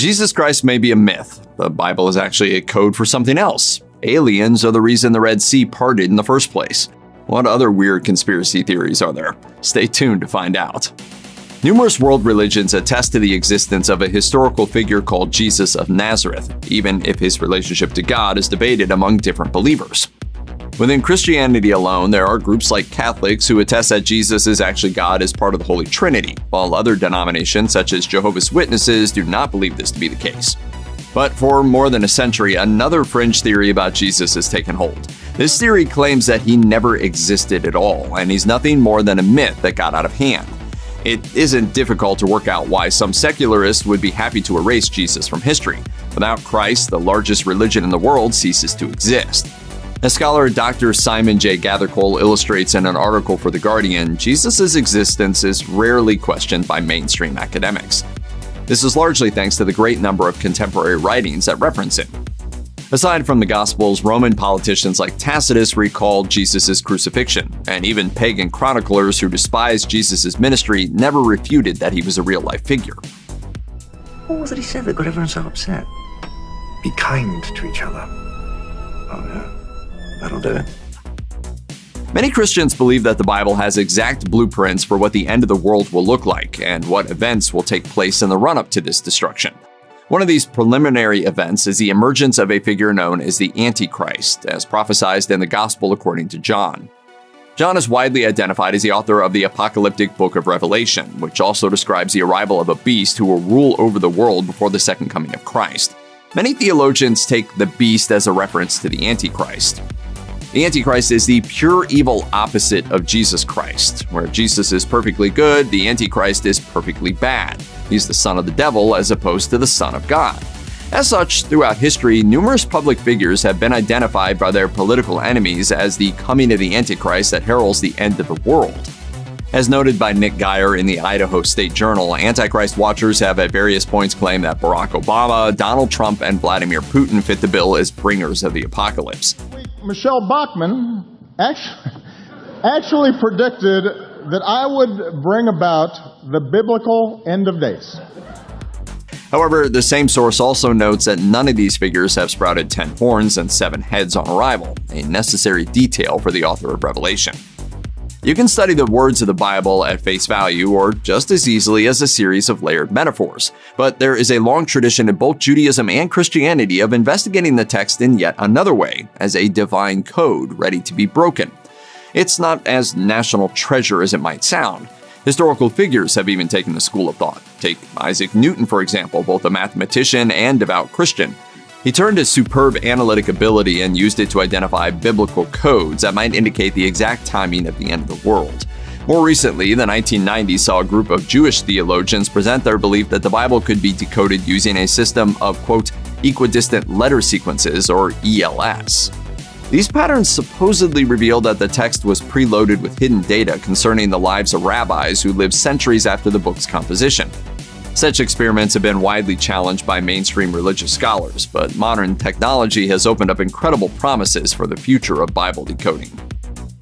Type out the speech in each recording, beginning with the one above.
Jesus Christ may be a myth. The Bible is actually a code for something else. Aliens are the reason the Red Sea parted in the first place. What other weird conspiracy theories are there? Stay tuned to find out. Numerous world religions attest to the existence of a historical figure called Jesus of Nazareth, even if his relationship to God is debated among different believers. Within Christianity alone, there are groups like Catholics who attest that Jesus is actually God as part of the Holy Trinity, while other denominations such as Jehovah's Witnesses do not believe this to be the case. But for more than a century, another fringe theory about Jesus has taken hold. This theory claims that he never existed at all, and he's nothing more than a myth that got out of hand. It isn't difficult to work out why some secularists would be happy to erase Jesus from history. Without Christ, the largest religion in the world ceases to exist. As scholar Dr. Simon J. Gathercole illustrates in an article for The Guardian, Jesus' existence is rarely questioned by mainstream academics. This is largely thanks to the great number of contemporary writings that reference him. Aside from the Gospels, Roman politicians like Tacitus recalled Jesus' crucifixion, and even pagan chroniclers who despised Jesus' ministry never refuted that he was a real-life figure. What was it he said that got everyone so upset? Be kind to each other. Oh yeah, that'll do it. Many Christians believe that the Bible has exact blueprints for what the end of the world will look like and what events will take place in the run-up to this destruction. One of these preliminary events is the emergence of a figure known as the Antichrist, as prophesied in the Gospel according to John. John is widely identified as the author of the apocalyptic book of Revelation, which also describes the arrival of a beast who will rule over the world before the second coming of Christ. Many theologians take the beast as a reference to the Antichrist. The Antichrist is the pure evil opposite of Jesus Christ. Where Jesus is perfectly good, the Antichrist is perfectly bad. He's the son of the devil as opposed to the son of God. As such, throughout history, numerous public figures have been identified by their political enemies as the coming of the Antichrist that heralds the end of the world. As noted by Nick Geyer in the Idaho State Journal, Antichrist watchers have at various points claimed that Barack Obama, Donald Trump, and Vladimir Putin fit the bill as bringers of the apocalypse. Michelle Bachmann actually predicted that I would bring about the biblical end of days. However, the same source also notes that none of these figures have sprouted 10 horns and 7 heads on arrival, a necessary detail for the author of Revelation. You can study the words of the Bible at face value or just as easily as a series of layered metaphors, but there is a long tradition in both Judaism and Christianity of investigating the text in yet another way, as a divine code ready to be broken. It's not as national treasure as it might sound. Historical figures have even taken the school of thought. Take Isaac Newton, for example, both a mathematician and devout Christian. He turned his superb analytic ability and used it to identify biblical codes that might indicate the exact timing of the end of the world. More recently, the 1990s saw a group of Jewish theologians present their belief that the Bible could be decoded using a system of, quote, equidistant letter sequences, or ELS. These patterns supposedly reveal that the text was preloaded with hidden data concerning the lives of rabbis who lived centuries after the book's composition. Such experiments have been widely challenged by mainstream religious scholars, but modern technology has opened up incredible promises for the future of Bible decoding.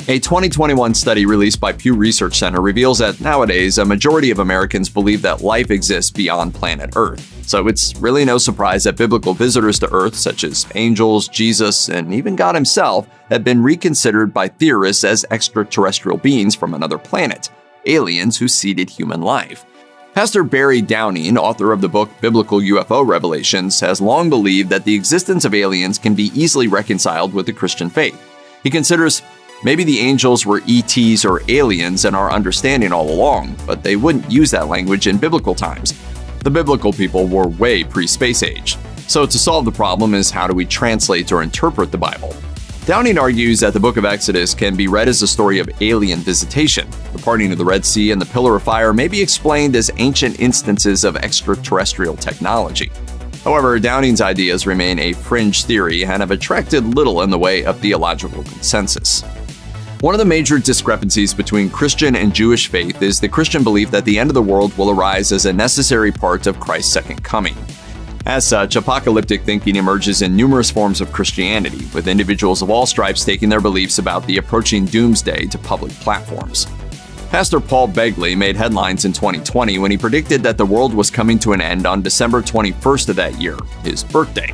A 2021 study released by Pew Research Center reveals that nowadays a majority of Americans believe that life exists beyond planet Earth. So it's really no surprise that biblical visitors to Earth, such as angels, Jesus, and even God himself, have been reconsidered by theorists as extraterrestrial beings from another planet, aliens who seeded human life. Pastor Barry Downing, author of the book Biblical UFO Revelations, has long believed that the existence of aliens can be easily reconciled with the Christian faith. He considers maybe the angels were ETs or aliens in our understanding all along, but they wouldn't use that language in biblical times. The biblical people were way pre-space age. So to solve the problem is how do we translate or interpret the Bible? Downing argues that the book of Exodus can be read as a story of alien visitation. The parting of the Red Sea and the Pillar of Fire may be explained as ancient instances of extraterrestrial technology. However, Downing's ideas remain a fringe theory and have attracted little in the way of theological consensus. One of the major discrepancies between Christian and Jewish faith is the Christian belief that the end of the world will arise as a necessary part of Christ's second coming. As such, apocalyptic thinking emerges in numerous forms of Christianity, with individuals of all stripes taking their beliefs about the approaching doomsday to public platforms. Pastor Paul Begley made headlines in 2020 when he predicted that the world was coming to an end on December 21st of that year, his birthday.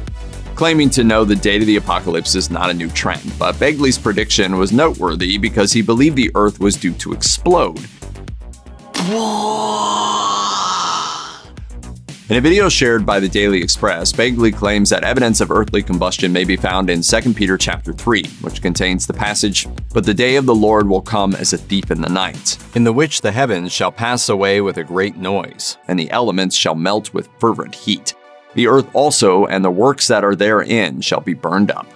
Claiming to know the date of the apocalypse is not a new trend, but Begley's prediction was noteworthy because he believed the Earth was due to explode. In a video shared by the Daily Express, Begley claims that evidence of earthly combustion may be found in 2 Peter chapter 3, which contains the passage, "But the day of the Lord will come as a thief in the night, in the which the heavens shall pass away with a great noise, and the elements shall melt with fervent heat. The earth also and the works that are therein shall be burned up."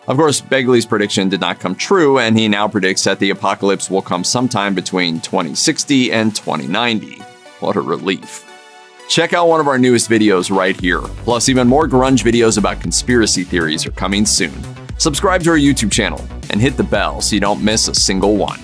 Of course, Begley's prediction did not come true, and he now predicts that the apocalypse will come sometime between 2060 and 2090. What a relief. Check out one of our newest videos right here. Plus, even more grunge videos about conspiracy theories are coming soon. Subscribe to our YouTube channel and hit the bell so you don't miss a single one.